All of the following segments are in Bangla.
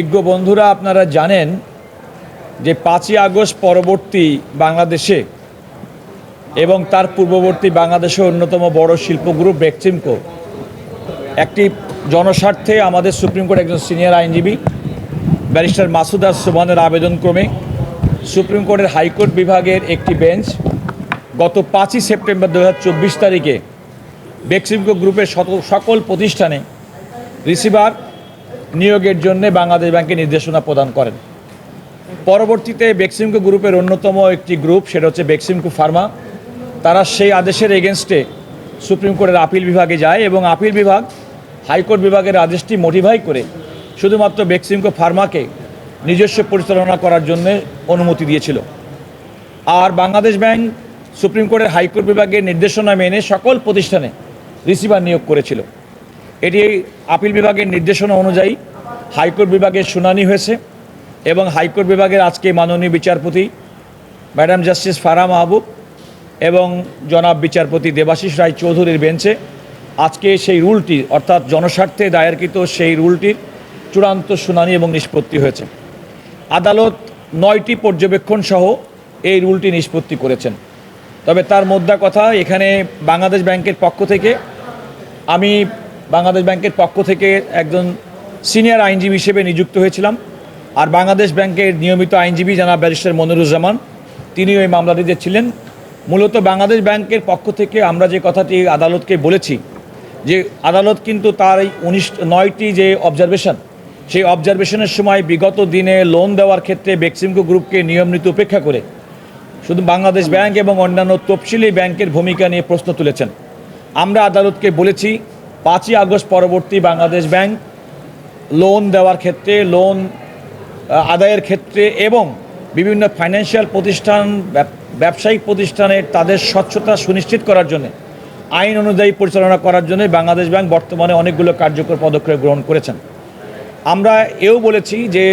বিজ্ঞ বন্ধুরা, আপনারা জানেন যে 5ই আগস্ট পরবর্তী বাংলাদেশে এবং তার পূর্ববর্তী বাংলাদেশের অন্যতম বড় শিল্প গ্রুপ বেক্সিমকো একটি জনস্বার্থে আমাদের সুপ্রিম কোর্ট একজন সিনিয়র আইনজীবী ব্যারিস্টার মাসুদ সুবহানের আবেদনক্রমে সুপ্রিম কোর্টের হাইকোর্ট বিভাগের একটি বেঞ্চ গত 5ই সেপ্টেম্বর 2024 তারিখে বেক্সিমকো গ্রুপের সকল প্রতিষ্ঠানে রিসিভার নিয়োগের জন্য বাংলাদেশ ব্যাংকে নির্দেশনা প্রদান করেন। পরবর্তীতে বেক্সিমকো গ্রুপের অন্যতম একটি গ্রুপ, সেটা হচ্ছে বেক্সিমকো ফার্মা, তারা সেই আদেশের এগেনস্টে সুপ্রিম কোর্টের আপিল বিভাগে যায় এবং আপিল বিভাগ হাইকোর্ট বিভাগের আদেশটি মডিফাই করে শুধুমাত্র বেক্সিমকো ফার্মাকে নিজস্ব পরিচালনা করার জন্য অনুমতি দিয়েছিল। আর বাংলাদেশ ব্যাংক সুপ্রিম কোর্টের হাইকোর্ট বিভাগের নির্দেশনা মেনে সকল প্রতিষ্ঠানে রিসিভার নিয়োগ করেছিল। এটি আপিল বিভাগের নির্দেশনা অনুযায়ী হাইকোর্ট বিভাগের শুনানি হয়েছে এবং হাইকোর্ট বিভাগের আজকে মাননীয় বিচারপতি ম্যাডাম জাস্টিস ফারহা মাহবুব এবং জনাব বিচারপতি দেবাশিস রায় চৌধুরীর বেঞ্চে আজকে সেই রুলটি, অর্থাৎ জনস্বার্থে দায়েরকৃত সেই রুলটির চূড়ান্ত শুনানি এবং নিষ্পত্তি হয়েছে। আদালত 9টি পর্যবেক্ষণ সহ এই রুলটি নিষ্পত্তি করেছেন। তবে তার মোদ্দা কথা, এখানে বাংলাদেশ ব্যাংকের পক্ষ থেকে আমি একজন সিনিয়র আইনজীবী হিসেবে নিযুক্ত হয়েছিলাম, আর বাংলাদেশ ব্যাংকের নিয়মিত আইনজীবী জনাব ব্যারিস্টার মনিরুজ্জামান তিনিও এই মামলাটিতে ছিলেন। মূলত বাংলাদেশ ব্যাংকের পক্ষ থেকে আমরা যে কথাটি আদালতকে বলেছি যে আদালত কিন্তু তার এই 9টি যে অবজারভেশন, সেই অবজারভেশনের সময় বিগত দিনে লোন দেওয়ার ক্ষেত্রে বেক্সিমকো গ্রুপকে নিয়ম নীতি উপেক্ষা করে শুধু বাংলাদেশ ব্যাংক এবং অন্যান্য তফসিলি ব্যাংকের ভূমিকা নিয়ে প্রশ্ন তুলেছেন। আমরা আদালতকে বলেছি 5ই আগস্ট পরবর্তী বাংলাদেশ ব্যাংক লোন দেওয়ার ক্ষেত্রে, লোন আদায়ের ক্ষেত্রে এবং বিভিন্ন ফাইন্যান্সিয়াল প্রতিষ্ঠান, ব্যবসায়িক প্রতিষ্ঠানের তাদের স্বচ্ছতা সুনিশ্চিত করার জন্য, আইন অনুযায়ী পরিচালনা করার জন্য বাংলাদেশ ব্যাংক বর্তমানে অনেকগুলো কার্যকর পদক্ষেপ গ্রহণ করেছেন। আমরা এও বলেছি যে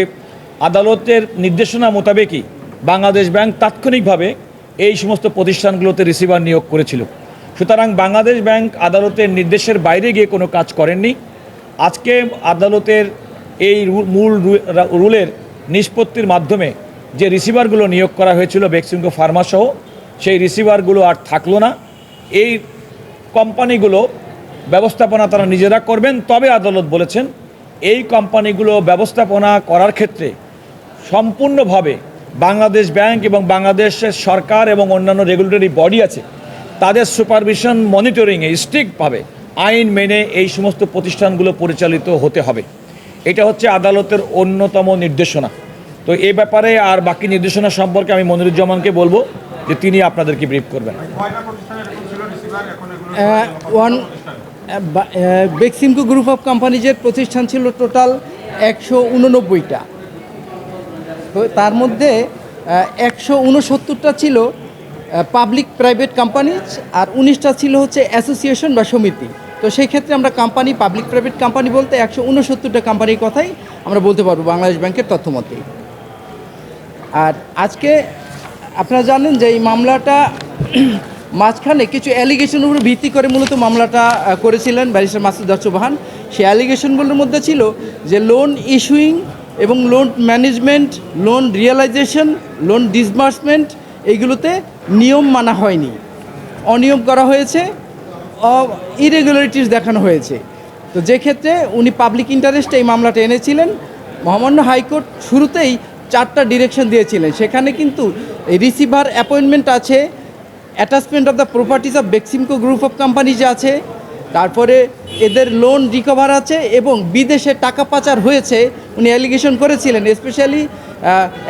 আদালতের নির্দেশনা মোতাবেকই বাংলাদেশ ব্যাংক তাৎক্ষণিকভাবে এই সমস্ত প্রতিষ্ঠানগুলোতে রিসিভার নিয়োগ করেছিল। সুতরাং বাংলাদেশ ব্যাংক আদালতের নির্দেশের বাইরে গিয়ে কোনো কাজ করেননি। আজকে আদালতের এই মূল রুলের নিষ্পত্তির মাধ্যমে যে রিসিভারগুলো নিয়োগ করা হয়েছিল বেক্সিমকো ফার্মা সহ, সেই রিসিভারগুলো আর থাকলো না। এই কোম্পানিগুলো ব্যবস্থাপনা তারা নিজেরা করবেন। তবে আদালত বলেছেন এই কোম্পানিগুলো ব্যবস্থাপনা করার ক্ষেত্রে সম্পূর্ণভাবে বাংলাদেশ ব্যাংক এবং বাংলাদেশের সরকার এবং অন্যান্য রেগুলেটরি বডি আছে, তাদের সুপারভিশন মনিটরিংয়ে স্ট্রিক্টভাবে আইন মেনে এই সমস্ত প্রতিষ্ঠানগুলো পরিচালিত হতে হবে। এটা হচ্ছে আদালতের অন্যতম নির্দেশনা। তো এ ব্যাপারে আর বাকি নির্দেশনা সম্পর্কে আমি মনিরুজ্জামানকে বলবো যে তিনি আপনাদেরকে ব্রিফ করবেন। বেক্সিমকো গ্রুপ অফ কোম্পানিজের প্রতিষ্ঠান ছিল টোটাল 189টা। তো তার মধ্যে 169টা ছিল পাবলিক প্রাইভেট কোম্পানিজ আর 19টা ছিল হচ্ছে অ্যাসোসিয়েশন বা সমিতি। তো সেই ক্ষেত্রে আমরা কোম্পানি, পাবলিক প্রাইভেট কোম্পানি বলতে 169টা কোম্পানির কথাই আমরা বলতে পারবো বাংলাদেশ ব্যাংকের তথ্য মতে। আর আজকে আপনারা জানেন যে এই মামলাটা মাঝখানে কিছু অ্যালিগেশনের উপর ভিত্তি করে মূলত মামলাটা করেছিলেন ব্যারিস্টার মাসুদ সুবহান। সেই অ্যালিগেশনগুলোর মধ্যে ছিল যে লোন ইস্যুইং এবং loan management, loan realisation, loan disbursement, এইগুলোতে নিয়ম মানা হয়নি, অনিয়ম করা হয়েছে, ইরেগুলারিটিস দেখানো হয়েছে। তো যে ক্ষেত্রে উনি পাবলিক ইন্টারেস্টে এই মামলাটা এনেছিলেন, মহামান্য হাইকোর্ট শুরুতেই 4টা ডিরেকশন দিয়েছিলেন। সেখানে কিন্তু রিসিভার অ্যাপয়েন্টমেন্ট আছে, attachment of the properties of Beximco group of companies আছে, তারপরে এদের লোন রিকভার আছে এবং বিদেশে টাকা পাচার হয়েছে উনি অ্যালিগেশন করেছিলেন। স্পেশালি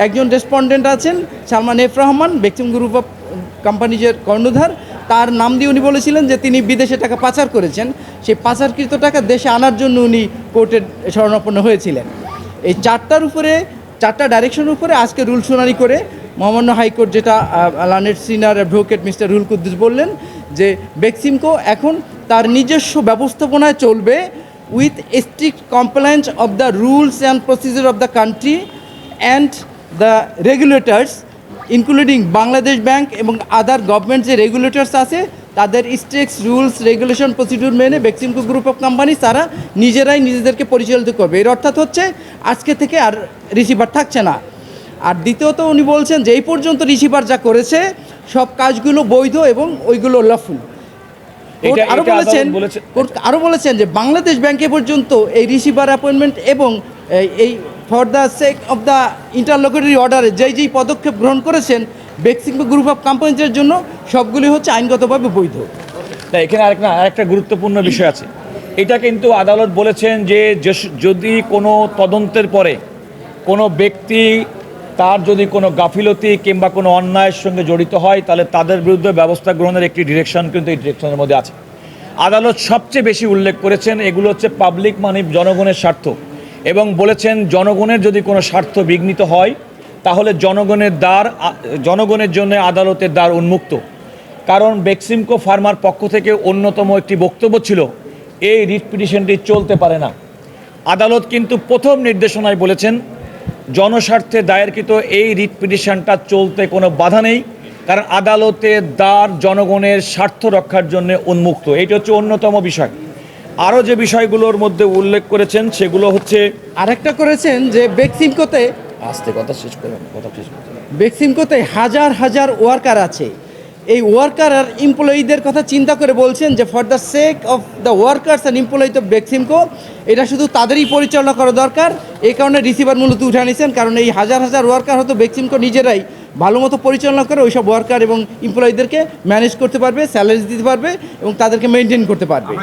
একজন রেসপন্ডেন্ট আছেন Salman F Rahman, Beximco group of কোম্পানিজের কর্ণধার, তার নাম দিয়ে উনি বলেছিলেন যে তিনি বিদেশে টাকা পাচার করেছেন। সেই পাচারকৃত টাকা দেশে আনার জন্য উনি কোর্টের শরণাপন্ন হয়েছিলেন। এই 4টা ডাইরেকশনের উপরে আজকে রুল শুনানি করে মহামান্য হাইকোর্ট যেটা learned senior advocate mister Rul Kuddus বললেন যে বেক্সিমকো এখন তার নিজস্ব ব্যবস্থাপনায় চলবে with strict compliance of the rules and procedure of the country and the regulators including Bangladesh bank এবং আদার গভর্নমেন্ট যে রেগুলেটর্স আছে তাদের স্ট্রিক্ট রুলস রেগুলেশন প্রসিডিউর মেনে বেক্সিমকো গ্রুপ অফ কোম্পানি তারা নিজেরাই নিজেদেরকে পরিচালিত করবে। এর অর্থাৎ হচ্ছে আজকে থেকে আর রিসিভার থাকছে না। আর দ্বিতীয়ত উনি বলছেন যে এই পর্যন্ত রিসিভার যা করেছে সব কাজগুলো বৈধ এবং ওইগুলো লফুল। আরও বলেছেন যে বাংলাদেশ ব্যাংকে পর্যন্ত এই রিসিভার অ্যাপয়েন্টমেন্ট এবং এই for the sake of the interlocutory অর্ডারে যেই পদক্ষেপ গ্রহণ করেছেন বেক্সিমকো গ্রুপ অফ কোম্পানিজের জন্য সবগুলি হচ্ছে আইনগতভাবে বৈধ। না, এখানে আরেকটা গুরুত্বপূর্ণ বিষয় আছে। এটা কিন্তু আদালত বলেছেন যে যদি কোনো তদন্তের পরে কোনো ব্যক্তি তার যদি কোনো গাফিলতি কিংবা কোনো অন্যায়ের সঙ্গে জড়িত হয় তাহলে তাদের বিরুদ্ধে ব্যবস্থা গ্রহণের একটি ডিরেকশন কিন্তু এই ডিরেকশনের মধ্যে আছে। আদালত সবচেয়ে বেশি উল্লেখ করেছেন এগুলো হচ্ছে পাবলিক মানে জনগণের স্বার্থ, এবং বলেছেন জনগণের যদি কোনো স্বার্থ বিঘ্নিত হয় তাহলে জনগণের জন্য আদালতের দ্বার উন্মুক্ত। কারণ বেক্সিমকো ফার্মার পক্ষ থেকে অন্যতম একটি বক্তব্য ছিল এই রিট পিটিশনটি চলতে পারে না। আদালত কিন্তু প্রথম নির্দেশনায় বলেছেন জনস্বার্থে দায়েরকৃত এই রিট পিটিশনটা চলতে কোনো বাধা নেই, কারণ আদালতের দ্বার জনগণের স্বার্থ রক্ষার জন্য উন্মুক্ত। এইটা হচ্ছে অন্যতম বিষয়। আরও যে বিষয়গুলোর মধ্যে উল্লেখ করেছেন সেগুলো হচ্ছে আরেকটা করেছেন যে বেক্সিমকোতে বেক্সিমকোতে হাজার হাজার ওয়ার্কার আছে। এই ওয়ার্কার আর এমপ্লয়িদের কথা চিন্তা করে বলছেন যে for the sake of the workers and employees of Beximco এটা শুধু তাদেরই পরিচালনা করা দরকার। এই কারণে রিসিভার মূলত উঠে নিয়েছেন, কারণ এই হাজার হাজার ওয়ার্কার হয়তো বেক্সিমকো নিজেরাই ভালো মতো পরিচালনা করে ওইসব ওয়ার্কার এবং এমপ্লয়িদেরকে ম্যানেজ করতে পারবে, স্যালারি দিতে পারবে এবং তাদেরকে মেনটেন করতে পারবে।